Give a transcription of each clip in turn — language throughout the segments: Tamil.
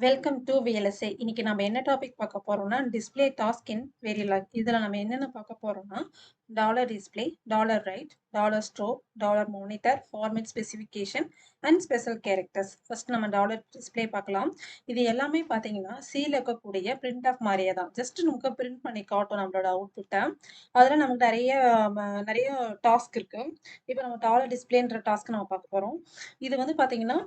Welcome to VLSI. இன்னைக்கு நம்ம என்ன டாபிக் பார்க்க போறோம்னா டிஸ்ப்ளே டாஸ்க் இன் வெரிலாக். இதில் நம்ம என்னென்ன பார்க்க போறோம்னா dollar display, dollar right, dollar strobe, dollar monitor, format specification and special characters. First நம்ம டாலர் டிஸ்பிளே பார்க்கலாம். இது எல்லாமே பார்த்தீங்கன்னா சீல இருக்கக்கூடிய பிரிண்ட் ஆஃப் மாதிரியே தான். ஜஸ்ட் நமக்கு பிரிண்ட் பண்ணி காட்டும் நம்மளோட அவுட்புட்டை. அதில் நமக்கு நிறைய டாஸ்க் இருக்கு. இப்போ நம்ம டாலர் டிஸ்பிளேன்ற டாஸ்க் நம்ம பார்க்க போறோம். இது வந்து பார்த்தீங்கன்னா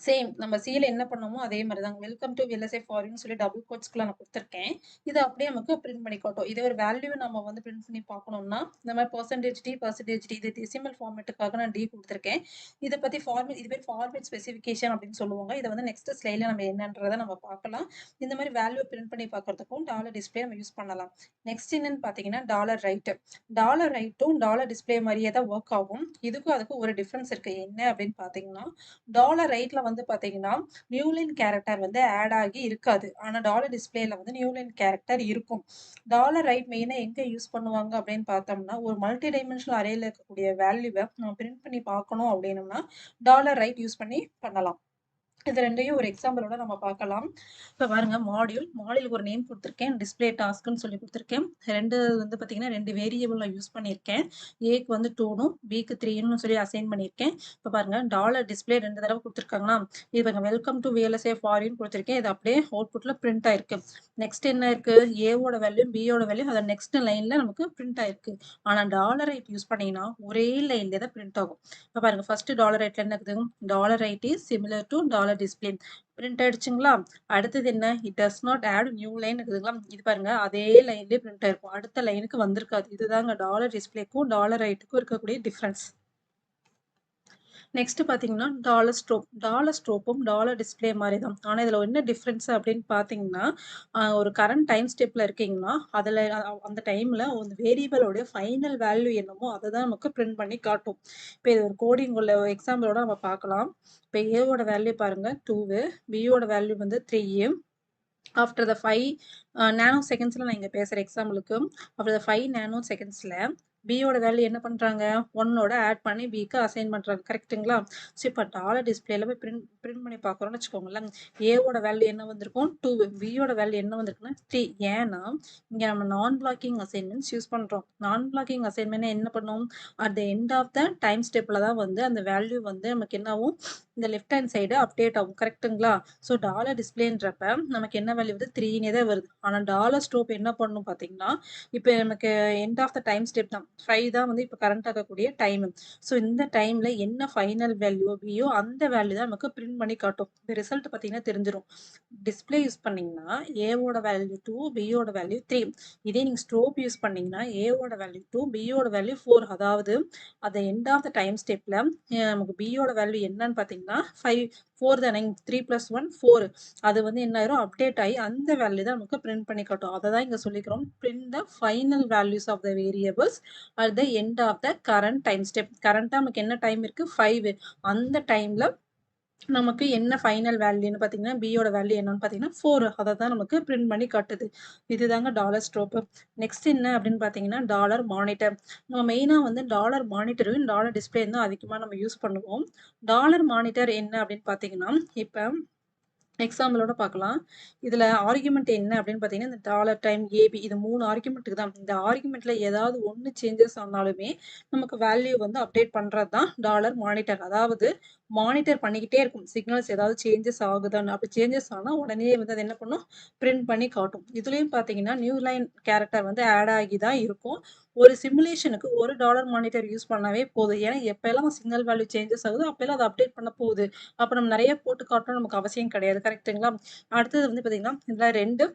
சேம் நம்ம சில என்ன பண்ணோமோ அதே மாதிரி தான். வெல்கம் டு VLSI ஃபாரின்னு சொல்லி டபுள் கோட்ஸ்க்குள்ள நான் கொடுத்துருக்கேன். இது அப்படியே நமக்கு பிரிண்ட் பண்ணி காட்டும். இதே ஒரு வேல்யூ நம்ம வந்து பிரிண்ட் பண்ணி பார்க்கணும்னா இந்த மாதிரி பர்சன்டேஜ் டி இது டெசிமல் ஃபார்மேட்டுக்காக நான் டி கொடுத்துருக்கேன். இதை பற்றி இது பேர் ஃபார்மேட் ஸ்பெசிஃபிகேஷன் அப்படின்னு சொல்லுவாங்க. இதை வந்து நெக்ஸ்ட் ஸ்லைடில் நம்ம என்னன்றதை நம்ம பார்க்கலாம். இந்த மாதிரி வேல்யூ பிரிண்ட் பண்ணி பார்க்கறதுக்கும் டாலர் டிஸ்பிளே நம்ம யூஸ் பண்ணலாம். நெக்ஸ்ட் என்னன்னு பார்த்தீங்கன்னா டாலர் ரைட்டு. டாலர் ரைட்டும் டாலர் டிஸ்பிளே மாதிரியே தான் ஒர்க் ஆகும். அதுக்கும் ஒரு டிஃப்ரென்ஸ் இருக்கு. என்ன அப்படின்னு பார்த்தீங்கன்னா டாலர் ரைட்ல வந்து பாத்தீங்கன்னா நியூலைன் கேரக்டர் வந்து ஆட் ஆகி இருக்காது. ஆனா டாலர் டிஸ்பிளேல வந்து நியூலைன் கேரக்டர் இருக்கும். டாலர் ரைட் மெயினா எங்க யூஸ் பண்ணுவாங்க அப்படின்னு பார்த்தோம்னா ஒரு மல்டி டைமென்ஷனல் அரேல இருக்கக்கூடிய வேல்யூவை நம்ம பிரிண்ட் பண்ணி பார்க்கணும் அப்படின்னம்னா டாலர் ரைட் யூஸ் பண்ணி பண்ணலாம். இது ரெண்டையும் ஒரு எக்ஸாம்பிளோட நம்ம பார்க்கலாம். இப்போ பாருங்க மாடியூலுக்கு ஒரு நேம் கொடுத்துருக்கேன், டிஸ்பிளே டாஸ்க்னு சொல்லி கொடுத்துருக்கேன். ரெண்டு வந்து பார்த்தீங்கன்னா ரெண்டு வேரியபிள் நான் யூஸ் பண்ணியிருக்கேன். ஏக்கு வந்து 2னும் பிக்கு 3ன்னு சொல்லி அசைன் பண்ணியிருக்கேன். இப்போ பாருங்க டாலர் டிஸ்பிளே 2 தடவை கொடுத்துருக்காங்களா. இது பாருங்க வெல்கம் டு VLSI ஃபாரின் கொடுத்துருக்கேன். இது அப்படியே அவுட்புட்ல பிரிண்ட் ஆயிருக்கு. நெக்ஸ்ட் என்ன இருக்கு, ஏவோட வேல்யூ பியோட வேல்யூ அதை நெக்ஸ்ட் லைன்ல நமக்கு பிரிண்ட் ஆயிருக்கு. ஆனா டாலர் ரைட் யூஸ் பண்ணீங்கன்னா ஒரே லைன்ல தான் பிரிண்ட் ஆகும். இப்போ பாருங்க ஃபர்ஸ்ட் டாலர் ரைட்ல என்ன இருக்குது, dollar write is similar to dollar display print ஆயிடுச்சுங்களா. அடுத்தது என்ன, it does not add new line இருக்குதுங்களா. இது பாருங்க அதே லைன்லயே பிரிண்ட் ஆயிருக்கும், அடுத்த லைனுக்கு வந்திருக்காது. இதுதாங்க டாலர் டிஸ்பிளேக்கும் டாலர் ரைட்டுக்கும் இருக்கக்கூடிய டிஃபரன்ஸ். நெக்ஸ்ட் பார்த்தீங்கன்னா டாலர் ஸ்ட்ரோப்பும் டாலர் டிஸ்பிளே மாதிரி தான். ஆனால் இதில் என்ன டிஃப்ரென்ஸ் அப்படின்னு பார்த்தீங்கன்னா ஒரு கரண்ட் டைம் ஸ்டெப்பில் இருக்கீங்கன்னா அதில் அந்த டைமில் ஒரு வேரியபிளோடைய ஃபைனல் வேல்யூ என்னமோ அதை தான் நமக்கு பிரிண்ட் பண்ணி காட்டும். இப்போ இது ஒரு கோடிங் உள்ள எக்ஸாம்பிளோட நம்ம பார்க்கலாம். இப்போ ஏவோட வேல்யூ பாருங்க 2, பியோட வேல்யூ வந்து 3. ஆஃப்டர் த 5 நேனோ செகண்ட்ஸில் நான் இங்கே பேசுகிற எக்ஸாம்பிளுக்கு ஆஃப்டர் த 5 நேனோ செகண்ட்ஸில் பியோட வேல்யூ என்ன பண்ணுறாங்க, 1ஓட ஆட் பண்ணி பிக்கு அசைன் பண்ணுறாங்க. கரெக்ட்டுங்களா. ஸோ இப்போ டாலர் டிஸ்பிளேல போய் பிரிண்ட் பண்ணி பார்க்குறோம்னு வச்சுக்கோங்களேன். ஏவோட வேல்யூ என்ன வந்திருக்கும் 2, பியோட வேல்யூ என்ன வந்திருக்குன்னா 3. ஏன்னா இங்கே நம்ம நான் பிளாக்கிங் அசைன்மெண்ட்ஸ் யூஸ் பண்ணுறோம். நான் பிளாக்கிங் அசைன்மெண்ட் என்ன பண்ணும், at the end of the time ஸ்டெப்பில் தான் வந்து அந்த வேல்யூ வந்து நமக்கு என்ன ஆகும், இந்த லெஃப்ட் ஹேண்ட் சைடு அப்டேட் ஆகும். கரெக்ட்டுங்களா. ஸோ டாலர் டிஸ்பிளேன்றப்ப நமக்கு என்ன வேல்யூ வருது 3னே தான் வருது. ஆனால் டாலர் ஸ்டோப் என்ன பண்ணும் பார்த்தீங்கன்னா இப்போ நமக்கு end of the time step தான் 5 தான் வந்து இப்போ கரண்ட் ஆகக்கூடிய டைம். ஸோ இந்த டைம்ல என்ன ஃபைனல் வேல்யூ பியோ அந்த வேல்யூ தான் நமக்கு பிரிண்ட் பண்ணி காட்டும். இந்த ரிசல்ட் பார்த்தீங்கன்னா தெரிஞ்சிடும். டிஸ்பிளே யூஸ் பண்ணீங்கன்னா ஏவோட வேல்யூ 2, பியோட வேல்யூ 3. இதே நீங்கள் ஸ்ட்ரோப் யூஸ் பண்ணீங்கன்னா ஏவோட வேல்யூ 2, பியோட வேல்யூ 4. அதாவது அந்த எண்ட் ஆஃப் த டைம் ஸ்டெப்ல நமக்கு பியோட வேல்யூ என்னன்னு பார்த்தீங்கன்னா 4 தானே, 3 + 1 4. அது வந்து என்ன ஆயிரும், அப்டேட் ஆகி அந்த வேல்யூ தான் நமக்கு பிரிண்ட் பண்ணி காட்டும். அதை தான் இங்கே சொல்லிக்கிறோம், print the final values of the variables at the end of the current time step. கரண்ட்டாக நமக்கு என்ன டைம் இருக்கு 5. அந்த டைம்ல நமக்கு என்ன ஃபைனல் வேல்யூன்னு பார்த்தீங்கன்னா பியோட வேல்யூ என்னன்னு பார்த்தீங்கன்னா 4. அதை தான் நமக்கு பிரிண்ட் பண்ணி காட்டுது. இதுதாங்க டாலர் ஸ்ட்ரோப்பு. நெக்ஸ்ட் என்ன அப்படின்னு பார்த்தீங்கன்னா டாலர் மானிட்டர். நம்ம மெயினாக வந்து டாலர் மானிட்டரும் டாலர் டிஸ்பிளே தான் அதிகமாக நம்ம யூஸ் பண்ணுவோம். டாலர் மானிட்டர் என்ன அப்படின்னு பார்த்தீங்கன்னா இப்போ எக்ஸாம்பிளோட பார்க்கலாம். இதில் ஆர்குமெண்ட் என்ன அப்படின்னு பார்த்தீங்கன்னா இந்த டாலர் டைம் ஏபி இது 3 ஆர்குமெண்ட்டுக்கு தான். இந்த ஆர்குமெண்ட்ல ஏதாவது ஒன்று சேஞ்சஸ் ஆனாலுமே நமக்கு வேல்யூ வந்து அப்டேட் பண்ணுறது தான் டாலர் மானிட்டர். அதாவது மானிட்டர் பண்ணிக்கிட்டே இருக்கும், சிக்னல்ஸ் ஏதாவது சேஞ்சஸ் ஆகுதான்னு. அப்படி சேஞ்சஸ் ஆனால் உடனே வந்து அது என்ன பண்ணும், பிரிண்ட் பண்ணி காட்டும். இதுலேயும் பார்த்தீங்கன்னா நியூ லைன் கேரக்டர் வந்து ஆட் ஆகி தான் இருக்கும். ஒரு சிமுலேஷனுக்கு ஒரு டாலர் மானிட்டர் யூஸ் பண்ணவே போதும். ஏன்னா எப்பெல்லாம் சிக்னல் வேல்யூ சேஞ்சஸ் ஆகுதோ அப்பெல்லாம் அதை அப்டேட் பண்ண போகுது. அப்போ நம்ம நிறைய போட்டு காட்டணும் நமக்கு அவசியம் கிடையாது. கரெக்ட்டுங்களா. அடுத்தது வந்து பார்த்தீங்கன்னா இதில் 2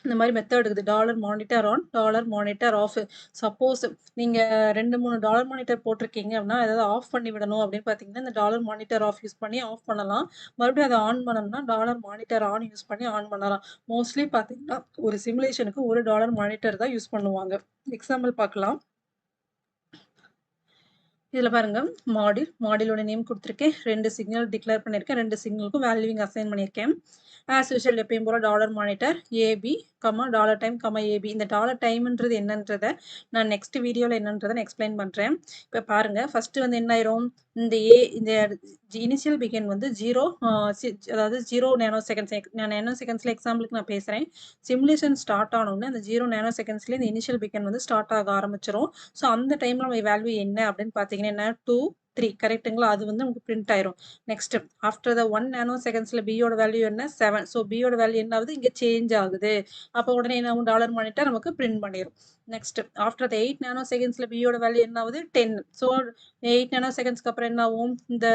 இந்த மாதிரி மெத்தட் இருக்குது, dollar monitor on, dollar monitor off. Suppose நீங்கள் 2-3 டாலர் மானிட்டர் போட்டிருக்கீங்க அப்படின்னா ஏதாவது ஆஃப் பண்ணி விடணும் அப்படின்னு பார்த்தீங்கன்னா இந்த டாலர் மானிட்டர் ஆஃப் யூஸ் பண்ணி ஆஃப் பண்ணலாம். மறுபடியும் அதை ஆன் பண்ணணும்னா டாலர் மானிட்டர் ஆன் யூஸ் பண்ணி ஆன் பண்ணலாம். மோஸ்ட்லி பார்த்தீங்கன்னா ஒரு சிமுலேஷனுக்கு ஒரு டாலர் மானிட்டர் தான் யூஸ் பண்ணுவாங்க. எக்ஸாம்பிள் பார்க்கலாம். இதில் பாருங்க மாடியூலோட நேம் கொடுத்துருக்கேன், 2 சிக்னல் பண்ணியிருக்கேன், 2 சிக்னலுக்கும் வேல்யூவிங் அசைன் பண்ணியிருக்கேன். ஆஸ் யூஷுவல் எப்பயும் போல dollar monitor AB dollar time AB. இந்த டாலர் டைம்ன்றது என்னன்றத நான் நெக்ஸ்ட் வீடியோல என்னன்றத நான் எக்ஸ்பிளைன் பண்றேன். இப்ப பாருங்க ஃபர்ஸ்ட் வந்து என்ன ஆயிரும், இந்த இனிஷியல் பிகின் வந்து 0 அதாவது 0 நேனோ செகண்ட்ஸ். நான் நேனோ செகண்ட்ஸ்ல எக்ஸாம்பிளுக்கு நான் பேசுறேன். சிமுலேஷன் ஸ்டார்ட் ஆன உடனே அந்த 0 நேனோ செகண்ட்ஸ்ல இந்த இனிஷியல் பிகின் வந்து ஸ்டார்ட் ஆக ஆரம்பிச்சிரும். ஸோ அந்த டைம்ல நம்ம வேல்யூ என்ன அப்படின்னு பார்த்தீங்கன்னா என்ன 2 3 கரெக்ட்டுங்களா? அது வந்து நமக்கு பிரிண்ட் ஆயிரும். நெக்ஸ்ட் ஆஃப்டர் த 1 நேனோ செகண்ட்ஸ்ல பியோட வேல்யூ என்ன 7. ஸோ பியோட வேல்யூ என்ன ஆகுது, இங்க சேஞ்ச் ஆகுது. அப்போ உடனே என்ன ஆகும், டாலர் மானிட்டர் நமக்கு பிரிண்ட் பண்ணிடும். நெக்ஸ்ட் ஆஃப்டர் த 8 நேனோ செகண்ட்ஸ்ல பியோட வேல்யூ என்ன ஆகுது 10. ஸோ 8 நேனோ செகண்ட்ஸ்க்கு அப்புறம் என்ன ஆகும், இந்த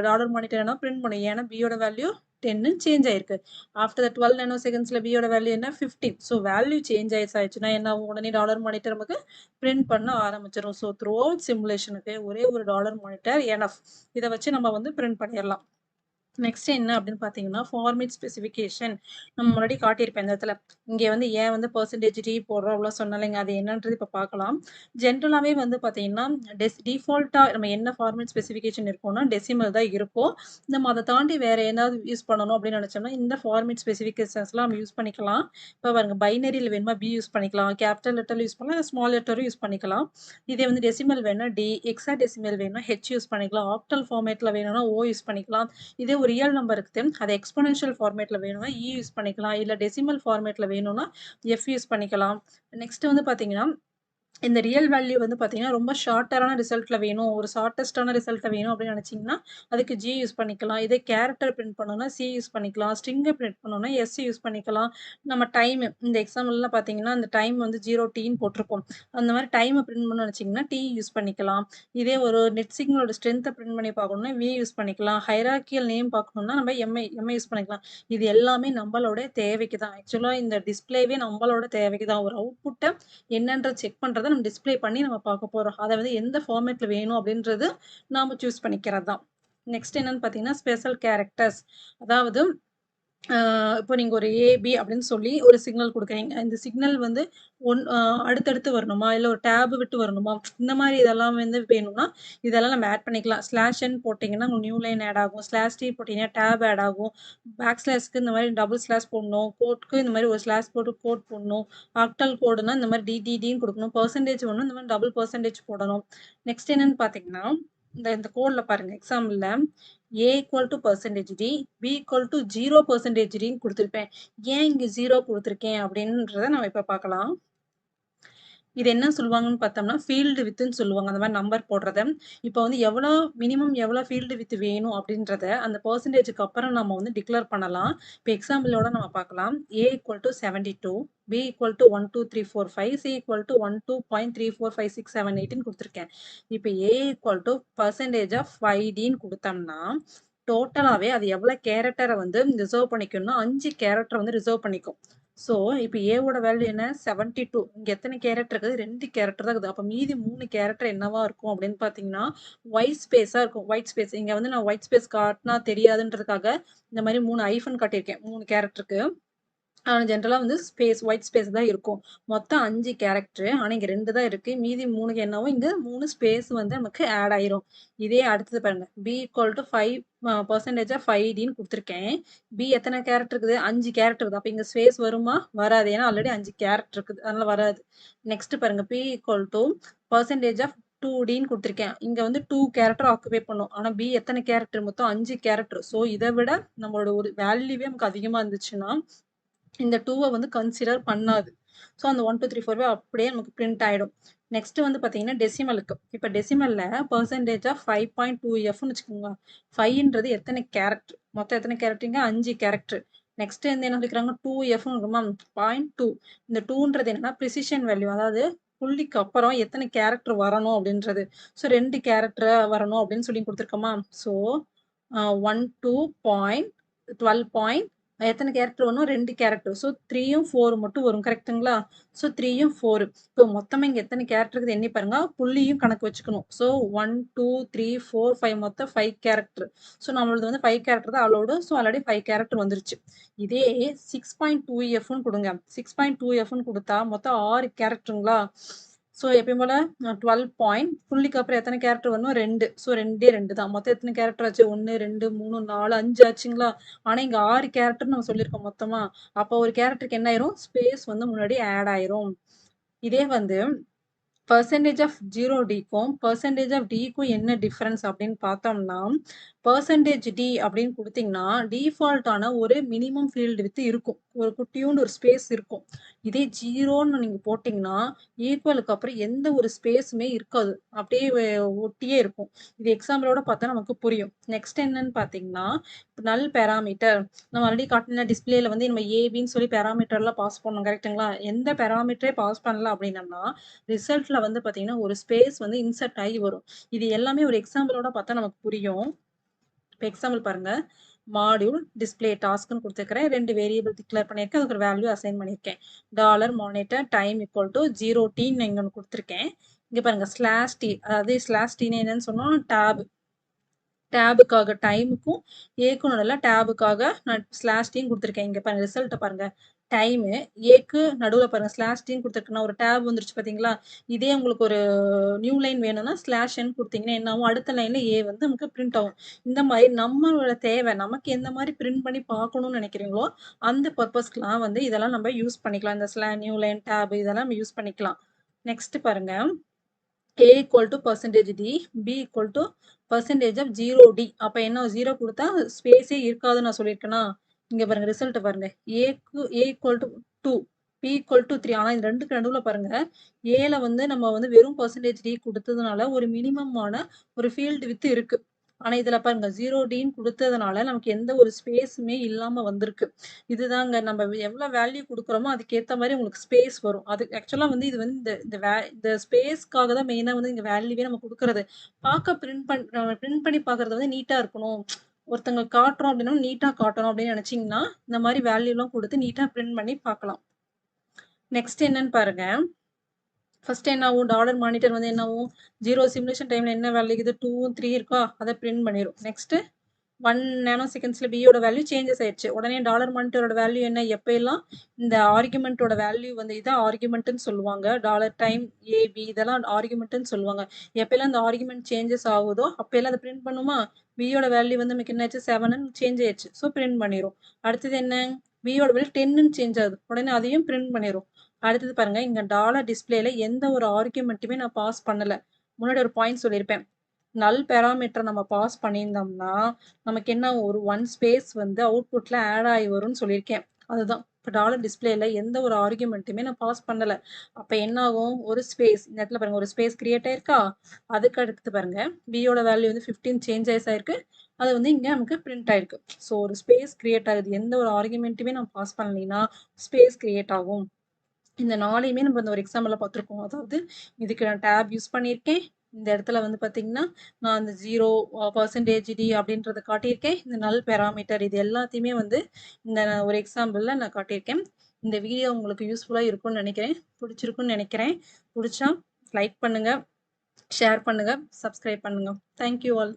டாலர் மானிட்டர் என்ன பிரிண்ட் பண்ணும், ஏன்னா பியோட வேல்யூ 10 சேஞ்ச் ஆயிருக்கு. ஆஃப்டர் த 12 நேனோ செகண்ட்ஸ்ல பியோட வேல்யூ என்ன 15. ஸோ வேல்யூ சேஞ்ச் ஆயிடுச்சுன்னா என்ன ஆகும், உடனே டாலர் மானிட்டர் நமக்கு பிரிண்ட் பண்ண ஆரம்பிச்சிடும். ஸோ த்ரூ அவுட் சிமுலேஷனுக்கு ஒரே ஒரு டாலர் மானிட்டர் எனஃப். இதை வச்சு நம்ம வந்து பிரிண்ட் பண்ணிடலாம். நெக்ஸ்ட் என்ன அப்படின்னு பார்த்தீங்கன்னா ஃபார்மேட் ஸ்பெசிஃபிகேஷன். நம்ம முன்னாடி காட்டியிருப்பேன் இந்த இடத்துல. இங்கே வந்து ஏன் வந்து பர்சன்டேஜ் டி போடுறோம் அவ்வளோ சொன்னாலைங்க, அது என்னன்றது இப்போ பார்க்கலாம். ஜென்ரலாகவே வந்து பார்த்தீங்கன்னா டிஃபால்ட்டாக நம்ம என்ன ஃபார்மேட் ஸ்பெசிஃபிகேஷன் இருக்கும்னா டெசிமல் தான் இருக்கும். நம்ம அதை தாண்டி வேற ஏதாவது யூஸ் பண்ணணும் அப்படின்னு நினச்சோம்னா இந்த ஃபார்மேட் ஸ்பெசிஃபிகேஷன்ஸ்லாம் நம்ம யூஸ் பண்ணிக்கலாம். இப்போ பாருங்க பைனரியில் வேணுமா பி யூஸ் பண்ணிக்கலாம், கேபிட்டல் லெட்டர் யூஸ் பண்ணலாம், ஸ்மால் லெட்டரும் யூஸ் பண்ணிக்கலாம். இதே வந்து டெசிமல் வேணும்னா டி, எக்ஸா டெசிமல் வேணும்னா ஹெச் யூஸ் பண்ணிக்கலாம், ஆக்டல் ஃபார்மேட்டில் வேணும்னா ஓ யூஸ் பண்ணிக்கலாம். இதே ஒரு ரியல் நம்பர் இருக்குது, அது எக்ஸ்போனென்ஷியல் ஃபார்மேட்ல வேணும்னா இ யூஸ் பண்ணிக்கலாம், இல்லை டெசிமல் ஃபார்மேட்ல வேணும்னா எஃப் யூஸ் பண்ணிக்கலாம். நெக்ஸ்ட் வந்து பார்த்தீங்கன்னா இந்த ரியல் வேல்யூ வந்து பார்த்தீங்கன்னா ரொம்ப ஷார்ட்டரான ரிசல்ட்ல வேணும், ஒரு ஷார்ட்டஸ்டான ரிசல்ட்டை வேணும் அப்படின்னு நினச்சிங்கன்னா அதுக்கு ஜி யூஸ் பண்ணிக்கலாம். இதே கேரக்டர் பிரிண்ட் பண்ணணும்னா சி யூஸ் பண்ணிக்கலாம், ஸ்ட்ரிங்கை பிரிண்ட் பண்ணணும்னா எஸ் யூஸ் பண்ணிக்கலாம். நம்ம டைம் இந்த எக்ஸாம்பிள்லாம் பார்த்தீங்கன்னா அந்த டைம் வந்து 0 டீன்னு போட்டிருப்போம், அந்த மாதிரி டைமை பிரிண்ட் பண்ணணும்னு நினச்சிங்கன்னா டி யூஸ் பண்ணிக்கலாம். இதே ஒரு நெட் சிக்னலோட ஸ்ட்ரென்த்தை பிரிண்ட் பண்ணி பார்க்கணும்னா வி யூஸ் பண்ணிக்கலாம். ஹைரார்கியல் நேம் பார்க்கணும்னா நம்ம எம்ஐ யூஸ் பண்ணிக்கலாம். இது எல்லாமே நம்மளோட தேவைக்கு தான். ஆக்சுவலாக இந்த டிஸ்பிளேவே நம்மளோட தேவைக்கு தான். ஒரு அவுட்புட்டை என்னன்ற செக் பண்றத நம்ம டிஸ்ப்ளே பண்ணி நம்ம பார்க்க போறோம். அத வந்து எந்த ஃபார்மேட்ல வேணும் அப்படின்றது நாம சூஸ் பண்ணிக்கிறது தான். நெக்ஸ்ட் என்னன்னு பார்த்தீங்கன்னா ஸ்பெஷல் கேரக்டர்ஸ். அதாவது இப்போ நீங்க ஒரு ஏ, பி அப்படின்னு சொல்லி ஒரு சிக்னல் குடுக்குறீங்க. இந்த சிக்னல் வந்து அடுத்தடுத்து வரணுமா? இல்ல ஒரு டேப் விட்டு வரணுமா? இந்த மாரி இதெல்லாம் வந்து வேணும்னா, இதெல்லாம் நம்ம ஆட் பண்ணிக்கலாம். ஸ்லாஷ் என் போட்டீங்கன்னா, உங்களுக்கு நியூ லைன் ஆட் ஆகும். ஸ்லாஷ் டி போட்டீங்கன்னா டேப் ஆட் ஆகும். பேக் ஸ்லாஷ்க்கு இந்த மாரி டபுள் ஸ்லாஷ் போடணும். கோட்க்கு இந்த மாரி ஒரு ஸ்லாஷ் போட்டு கோட் போடணும். ஆக்டல் கோடுனா இந்த மாரி டிடிடின்னு குடுக்கணும். பெர்சன்டேஜ் வேணும்னா இந்த மாரி டபுள் பெர்சன்டேஜ் போடணும். நெக்ஸ்ட் என்னன்னு பார்த்தீங்கன்னா, இந்த கோட்ல பாருங்க எக்ஸாம்பிள்ல A equal to percentage D, B equal to 0% Dன்னு குடுத்திருப்பேன். ஏன் இங்க 0 குடுத்திருக்கேன் அப்படின்றத நம்ம இப்ப பார்க்கலாம். இது என்ன சொல்லுவாங்கன்னு பார்த்தோம்னா, ஃபீல்டு வித்துன்னு சொல்லுவாங்க. அந்த மாரி நம்பர் போடுறத. இப்போ வந்து மினிமம் எவ்வளோ ஃபீல்டு வித் வேணும் அப்படின்றத அந்த பெர்சன்டேஜ்க்கு அப்புறம் நம்ம வந்து டிக்ளேர் பண்ணலாம். இப்போ எக்ஸாம்பிளோட நம்ம பார்க்கலாம். A equal to 72, B equal to 1, 2, 3, 4, 5, C equal to 12.345678ன்னு குடுத்துருக்கேன். இப்போ A equal to percentage of 5Dன்னு குடுத்தோம்னா, டோட்டலாவே அது எவ்வளோ கேரக்டரை வந்து ரிசர்வ் பண்ணிக்கணும்னா 5 கேரக்டர் வந்து ரிசர்வ் பண்ணிக்கும். ஸோ இப்போ ஏவோட வேல்யூ என்ன 72. இங்க எத்தனை கேரக்டர் இருக்குது, 2 கேரக்டர் தான் இருக்குது. அப்போ மீதி 3 கேரக்டர் என்னவா இருக்கும் அப்படின்னு பார்த்தீங்கன்னா ஒயிட் ஸ்பேஸா இருக்கும். ஒயிட் ஸ்பேஸ் இங்க வந்து நான் ஒயிட் ஸ்பேஸ் காட்டினா தெரியாதுன்றதுக்காக இந்த மாதிரி 3 ஐஃபன் காட்டியிருக்கேன் 3 கேரக்டருக்கு. ஜென்ரலா வந்து ஒயிட் ஸ்பேஸ் தான் இருக்கும். மொத்தம் 5 கேரக்டர். ஆனா இங்க 2 தான் இருக்கு. மீதி 3க்கு என்னவோ இங்க 3 ஸ்பேஸ் வந்து நமக்கு ஆட் ஆயிரும். இதே அடுத்தது பாருங்க. B equal to 5% ஆஃப் 5Dன்னு குடுத்துருக்கேன். B எத்தனை கேரக்டர் இருக்குது, 5 கேரக்டர் இருக்குது. அப்ப இங்க ஸ்பேஸ் வருமா, வராது. ஏன்னா ஆல்ரெடி 5 கேரக்டர் இருக்குது, அதனால வராது. நெக்ஸ்ட் பாருங்க. P equal to percentage of 2Dன்னு குடுத்துருக்கேன். இங்க வந்து 2 கேரக்டர் ஆக்குபை பண்ணும். ஆனா B எத்தனை கேரக்டர், மொத்தம் 5 கேரக்டர். ஸோ இதை விட நம்மளோட ஒரு வேல்யூவே நமக்கு அதிகமா இருந்துச்சுன்னா இந்த 2 வந்து கன்சிடர் பண்ணாது. ஸோ அந்த 1, 2, 3, 4 அப்படியே நமக்கு பிரிண்ட் ஆயிடும். நெக்ஸ்ட் வந்து பார்த்தீங்கன்னா டெசிமலுக்கு. இப்போ டெசிமல்ல பெர்சன்டேஜ் ஆஃப் 5.2Fன்னு வச்சுக்கோங்க. 5ன்றது எத்தனை கேரக்டர், மொத்தம் எத்தனை கேரக்டருங்க 5 கேரக்டர். நெக்ஸ்ட் வந்து என்ன சொல்லிக்கிறாங்க 2Fன்னு இருக்குமா, 0.2. இந்த 2ன்றது என்னன்னா ப்ரிசிஷன் வேல்யூ, அதாவது புள்ளிக்கு அப்புறம் எத்தனை கேரக்டர் வரணும் அப்படின்றது. ஸோ 2 கேரக்டர் வரணும் அப்படின்னு சொல்லி கொடுத்துருக்கோமா. ஸோ 12.12 எத்தனை கேரக்டர் வரும், 2 கேரக்டர். ஸோ 3யும் 4 மட்டும் வரும். கரெக்ட்டுங்களா? ஸோ 3யும் 4. இப்போ மொத்தமா இங்க எத்தனை கேரக்டர் இருக்குது எண்ணி பாருங்க. புள்ளியும் கணக்கு வச்சுக்கணும். ஸோ 1, 2, 3, 4, 5 மொத்தம் 5 கேரக்டர். ஸோ நம்மளது வந்து 5 கேரக்டர் தான் அலோடு. ஸோ ஆல்ரெடி 5 கேரக்டர் வந்துருச்சு. இதே 6.2Fன்னு கொடுங்க. 6.2Fன்னு கொடுத்தா மொத்தம் 6 கேரக்டருங்களா. ஸோ எப்பயும் போல 12 பாயிண்ட் புள்ளிக்கு அப்புறம் எத்தனை கேரக்டர் வரணும் 2. ஸோ 2 2 தான். மொத்தம் எத்தனை கேரக்டர் ஆச்சு 1 2 3 4 5 ஆச்சுங்களா? ஆனா இங்க 6 கேரக்டர் நம்ம சொல்லியிருக்கோம் மொத்தமா. அப்போ ஒரு கேரக்டருக்கு என்ன ஆயிரும் ஸ்பேஸ் வந்து முன்னாடி ஆட் ஆயிரும். இதே வந்து பெர்சன்டேஜ் ஆஃப் 0Dக்கும் பெர்சன்டேஜ் ஆஃப் Dக்கும் என்ன டிஃபரன்ஸ் அப்படின்னு பார்த்தோம்னா பெர்சன்டேஜ் டி அப்படின்னு கொடுத்தீங்கன்னா டிஃபால்ட்டான ஒரு மினிமம் ஃபீல்டு வித்து இருக்கும். ஒரு குட்டியூண்டு ஒரு ஸ்பேஸ் இருக்கும். இதே 0ன்னு நீங்க போட்டிங்கன்னா ஈக்குவலுக்கு அப்புறம் எந்த ஒரு ஸ்பேஸுமே இருக்காது. அப்படியே ஒட்டியே இருக்கும். இது எக்ஸாம்பிளோட பார்த்தா நமக்கு புரியும். நெக்ஸ்ட் என்னன்னு பார்த்தீங்கன்னா நல் பேராமீட்டர் நம்ம ஆல்ரெடி காட்டின டிஸ்பிளேல வந்து நம்ம ஏபின்னு சொல்லி பேராமீட்டர்லாம் பாஸ் பண்ணோம் கரெக்ட்டுங்களா? எந்த பேராமீட்டரே பாஸ் பண்ணல அப்படின்னம்னா ரிசல்ட்ல வந்து பார்த்தீங்கன்னா ஒரு ஸ்பேஸ் வந்து இன்சர்ட் ஆகி வரும். இது எல்லாமே ஒரு எக்ஸாம்பிளோட பார்த்தா நமக்கு புரியும். இப்போ எக்ஸாம்பிள் பாருங்க. மாடியூல் டிஸ்பிளே டாஸ்க்னு கொடுத்துருக்கிறேன். 2 வேரியபிள் டிக்ளேர் பண்ணியிருக்கேன். அதுக்கு ஒரு வேல்யூ அசைன் பண்ணியிருக்கேன். Monitor time equal to 0t இங்க ஒன்று கொடுத்துருக்கேன். இங்க பாருங்க ஸ்லாஷ் டி அதாவது ஸ்லாஷ் டின்னு என்னன்னு சொன்னோம் டேபுக்காக டைமுக்கும் ஏக்கும் நடுவில் டேபுக்காக நான் ஸ்லாஷ் டீன்னு கொடுத்துருக்கேன். இங்கே பாருங்க ரிசல்ட்டை பாருங்க. டைமு ஏக்கு நடுவில் பாருங்க ஸ்லாஷ் டீன்னு கொடுத்துருக்குன்னா ஒரு டேப் வந்துருச்சு பார்த்தீங்களா? இதே உங்களுக்கு ஒரு நியூ லைன் வேணும்னா ஸ்லாஷ் என் கொடுத்தீங்கன்னா என்ன ஆகும்? அடுத்த லைன்ல ஏ வந்து நமக்கு பிரிண்ட் ஆகும். இந்த மாதிரி நம்மளோட தேவை நமக்கு எந்த மாதிரி பிரிண்ட் பண்ணி பார்க்கணும்னு நினைக்கிறீங்களோ அந்த பர்பஸ்க்குலாம் வந்து இதெல்லாம் நம்ம யூஸ் பண்ணிக்கலாம். இந்த நியூ லைன் டேப் இதெல்லாம் நம்ம யூஸ் பண்ணிக்கலாம். நெக்ஸ்ட் பாருங்க. A equal to percentage D, B equal to percentage of 0D. அப்ப என்ன 0 கொடுத்தா ஸ்பேஸே இருக்காதுன்னு நான் சொல்லியிருக்கேனா? இங்க பாருங்க ரிசல்ட் பாருங்க. A equal to 2, B equal to 3. ஆனா இது ரெண்டுக்கு நடுவுல பாருங்க. Aல வந்து நம்ம வந்து வெறும் percentage D கொடுத்ததுனால ஒரு மினிமமான ஒரு ஃபீல்டு வித் இருக்கு. ஆனா இதுல பாருங்க 0Dன்னு கொடுத்ததுனால நமக்கு எந்த ஒரு ஸ்பேஸுமே இல்லாம வந்திருக்கு. இதுதாங்க நம்ம எவ்வளவு வேல்யூ கொடுக்குறோமோ அதுக்கேத்த மாதிரி உங்களுக்கு ஸ்பேஸ் வரும். அது ஆக்சுவலா வந்து இது வந்து இந்த ஸ்பேஸ்க்காக தான் மெயினா வந்து இங்க வேல்யூவே நம்ம கொடுக்கறது. பார்க்க பிரிண்ட் பண்ணி பார்க்கறது வந்து நீட்டா இருக்கணும். ஒருத்தங்க காட்டுறோம் அப்படின்னா நீட்டா காட்டணும் அப்படின்னு நினைச்சீங்கன்னா இந்த மாதிரி வேல்யூ எல்லாம் கொடுத்து நீட்டா பிரிண்ட் பண்ணி பார்க்கலாம். நெக்ஸ்ட் என்னன்னு பாருங்க. ஃபர்ஸ்ட் என்ன ஆகும் டாலர் மானிட்டர் வந்து என்ன ஆகும் 0 சிமுலேஷன் டைம்ல என்ன வேல்யூ இருக்குது 2 3 இருக்கா அதை பிரிண்ட் பண்ணிடும். நெக்ஸ்ட் 1 நேனோ செகண்ட்ஸ்ல பியோட வேல்யூ சேஞ்சஸ் ஆயிடுச்சு. உடனே டாலர் மானிட்டரோட வேல்யூ என்ன எப்ப எல்லாம் இந்த ஆர்குமெண்டோட வேல்யூ வந்து இதான் ஆர்குமெண்ட்னு சொல்லுவாங்க. டாலர் டைம் ஏபி இதெல்லாம் ஆர்குமெண்ட்னு சொல்லுவாங்க. எப்பெல்லாம் இந்த ஆர்குமெண்ட் சேஞ்சஸ் ஆகுதோ அப்ப எல்லாம் அதை பிரிண்ட் பண்ணுமா? பியோட வேல்யூ வந்து நமக்கு என்ன ஆச்சு 7ன்னு சேஞ்ச் ஆயிடுச்சு. ஸோ பிரிண்ட் பண்ணிடும். அடுத்தது என்ன பியோட வேல்யூ 10ன்னு சேஞ்ச் ஆகுது. உடனே அதையும் பிரிண்ட் பண்ணிடும். அடுத்தது பாருங்க இங்க டாலர் டிஸ்பிளேல எந்த ஒரு ஆர்குமெண்ட்டுமே நான் பாஸ் பண்ணல. முன்னாடி ஒரு பாயிண்ட் சொல்லியிருப்பேன். நல் பேராமீட்டர் நம்ம பாஸ் பண்ணியிருந்தோம்னா நமக்கு என்ன ஒரு 1 ஸ்பேஸ் வந்து அவுட்புட்ல ஆட் ஆகி வரும்னு சொல்லியிருக்கேன். அதுதான் இப்போ டாலர் டிஸ்பிளேல எந்த ஒரு ஆர்குமெண்ட்டுமே நான் பாஸ் பண்ணல. அப்ப என்ன ஆகும் ஒரு ஸ்பேஸ் இந்த இடத்துல பாருங்க ஒரு ஸ்பேஸ் கிரியேட் ஆயிருக்கா? அதுக்கு அடுத்து பாருங்க பியோட வேல்யூ வந்து 15 சேஞ்ச் ஆயிருக்கு. அது வந்து இங்க நமக்கு பிரிண்ட் ஆயிருக்கு. ஸோ ஒரு ஸ்பேஸ் கிரியேட் ஆகுது. எந்த ஒரு ஆர்குமெண்ட்டுமே நம்ம பாஸ் பண்ணலைன்னா ஸ்பேஸ் கிரியேட் ஆகும். இந்த 4யுமே நம்ம இந்த ஒரு எக்ஸாம்பிள்ல பார்த்துருக்கோம். அதாவது இதுக்கு நான் டேப் யூஸ் பண்ணியிருக்கேன். இந்த இடத்துல வந்து பார்த்தீங்கன்னா நான் அந்த 0% டி அப்படின்றத காட்டியிருக்கேன். இந்த நல் பேராமீட்டர் இது எல்லாத்தையுமே வந்து இந்த ஒரு எக்ஸாம்பிள்ல நான் காட்டியிருக்கேன். இந்த வீடியோ உங்களுக்கு யூஸ்ஃபுல்லா இருக்கும்னு நினைக்கிறேன். பிடிச்சிருக்குன்னு நினைக்கிறேன். பிடிச்சா லைக் பண்ணுங்க, ஷேர் பண்ணுங்க, சப்ஸ்கிரைப் பண்ணுங்க. Thank you all.